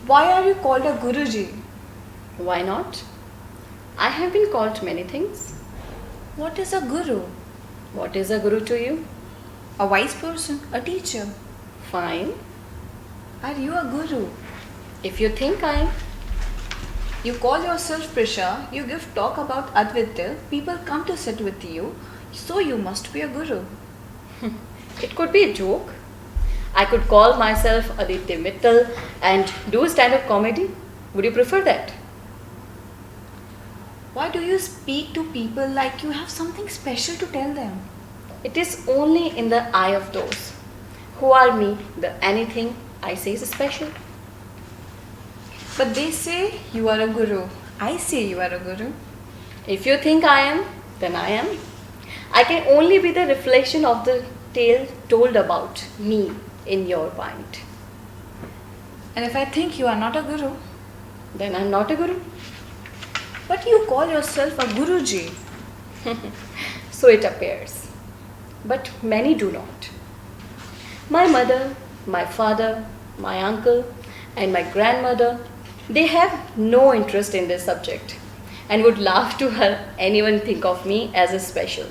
Why are you called a Guruji? Why not? I have been called many things. What is a guru? What is a guru to you? A wise person, a teacher. Fine. Are you a guru? If you think I am, You call yourself Prisha, you give talk about Advaita, people come to sit with you, so you must be a guru. it could be a joke. I could call myself Aditya Mittal and do stand-up comedy. Would you prefer that? Why do you speak to people like you have something special to tell them? It is only in the eye of those who are me that anything I say is special. But they say you are a guru. I say you are a guru. If you think I am, then I am. I can only be the reflection of the tale told about me in your mind. And if I think you are not a guru, Then I'm not a guru. but you call yourself a Guruji. So it appears. But many do not. My mother, my father, my uncle, and my grandmother, they have no interest in this subject and would laugh to hear anyone think of me as a special.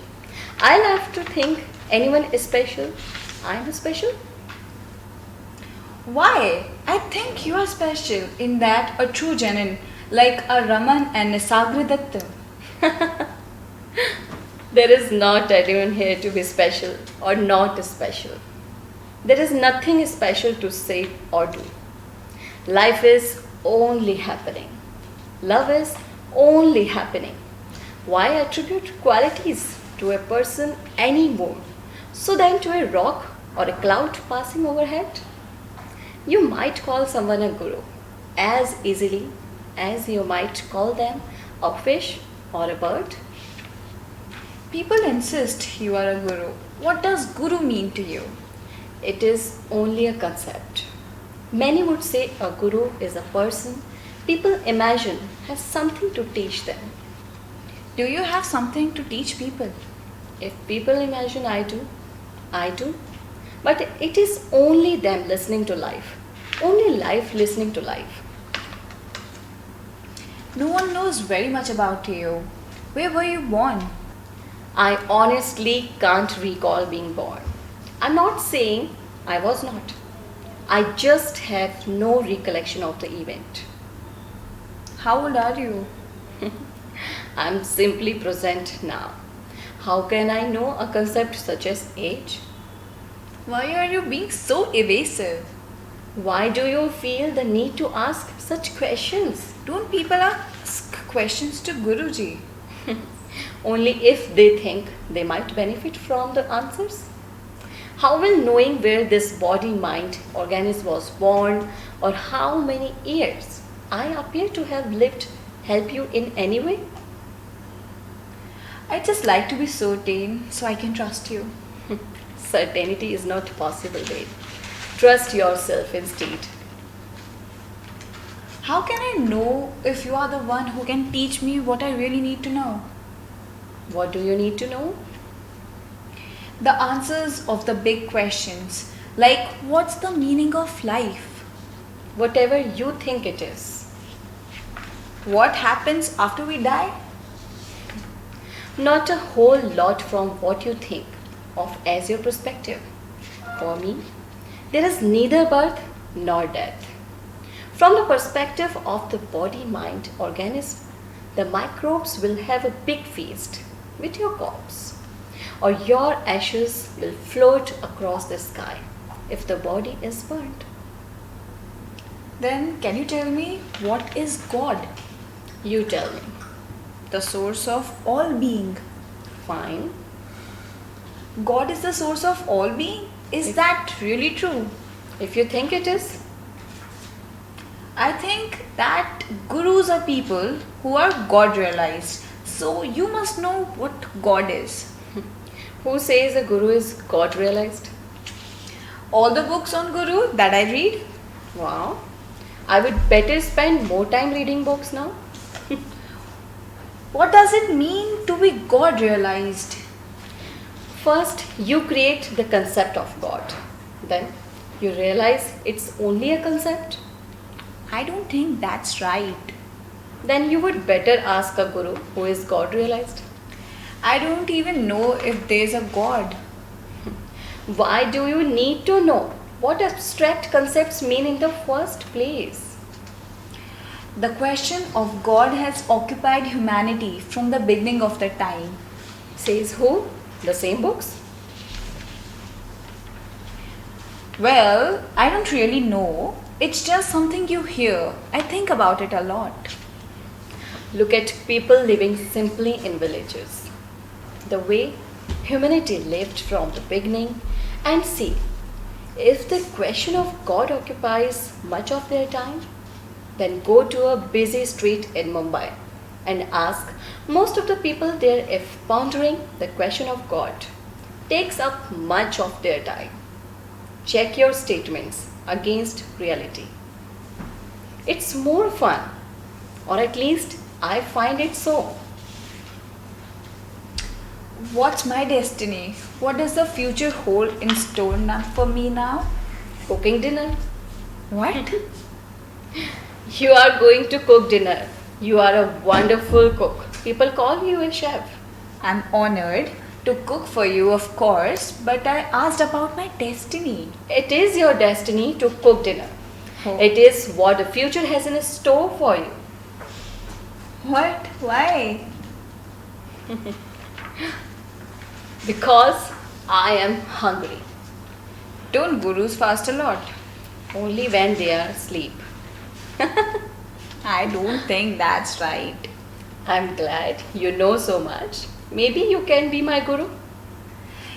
I laugh to think anyone is special. I'm special. Why? I think you are special in that a true genuine, like a Raman and a Sagradatta. There is not anyone here to be special or not special. There is nothing special to say or do. Life is only happening. Love is only happening. Why attribute qualities to a person anymore so than to a rock or a cloud passing overhead? You might call someone a guru as easily as you might call them a fish or a bird. People insist you are a guru. What does guru mean to you? It is only a concept. Many would say a guru is a person people imagine has something to teach them. Do you have something to teach people? If people imagine I do, I do. But it is only them listening to life, only life listening to life. No one knows very much about you. Where were you born? I honestly can't recall being born. I'm not saying I was not. I just have no recollection of the event. How old are you? I'm simply present now. How can I know a concept such as age? Why are you being so evasive? Why do you feel the need to ask such questions? Don't people ask questions to Guruji? Only if they think they might benefit from the answers. How will knowing where this body mind organism was born or how many years I appear to have lived help you in any way? I just like to be certain so I can trust you. Certainty is not possible, babe. Trust yourself instead. How can I know if you are the one who can teach me what I really need to know? What do you need to know? The answers of the big questions, like what's the meaning of life? Whatever you think it is. What happens after we die? Not a whole lot from what you think of as your perspective. For me, there is neither birth nor death. From the perspective of the body mind organism, the microbes will have a big feast with your corpse, or your ashes will float across the sky if the body is burnt. Then can you tell me what is God? You tell me. The source of all being. Fine. God is the source of all being? Is that really true? If you think it is, I think that gurus are people who are God realized. So you must know what God is. who says a guru is God realized? All the books on Guru that I read. Wow. I would better spend more time reading books now. What does it mean to be God realized? First, you create the concept of God. Then, you realize it's only a concept. I don't think that's right. Then you would better ask a guru who is God realized. I don't even know if there's a God. Why do you need to know what abstract concepts mean in the first place? The question of God has occupied humanity from the beginning of the time. Says who? The same books? Well, I don't really know. It's just something you hear. I think about it a lot. Look at people living simply in villages. The way humanity lived from the beginning, and see if the question of God occupies much of their time, then go to a busy street in Mumbai and ask most of the people there if pondering the question of God takes up much of their time. Check your statements against reality. It's more fun, or at least I find it so. What's my destiny? What does the future hold in store for me now? Cooking dinner. What? You are going to cook dinner. You are a wonderful cook. People call you a chef. I'm honored to cook for you, of course, but I asked about my destiny. It is your destiny to cook dinner. Oh. It is what the future has in store for you. What? Why? Because I am hungry. Don't gurus fast a lot? Only when they are asleep. I don't think that's right. I'm glad you know so much. Maybe you can be my guru.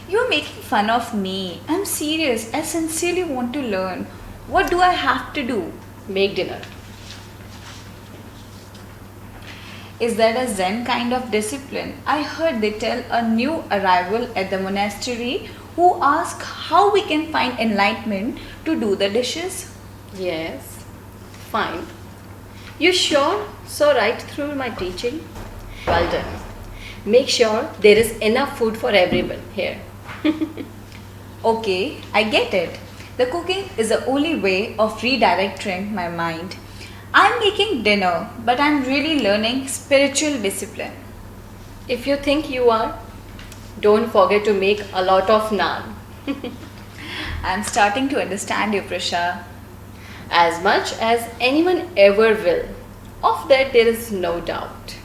You're making fun of me. I'm serious. I sincerely want to learn. What do I have to do? Make dinner. Is that a Zen kind of discipline? I heard they tell a new arrival at the monastery who ask how we can find enlightenment to do the dishes. Yes. Fine. You sure saw right through my teaching? Well done. Make sure there is enough food for everyone here. Okay, I get it. The cooking is the only way of redirecting my mind. I'm making dinner, but I'm really learning spiritual discipline. If you think you are, don't forget to make a lot of naan. I'm starting to understand you, Prisha. As much as anyone ever will. Of that there is no doubt.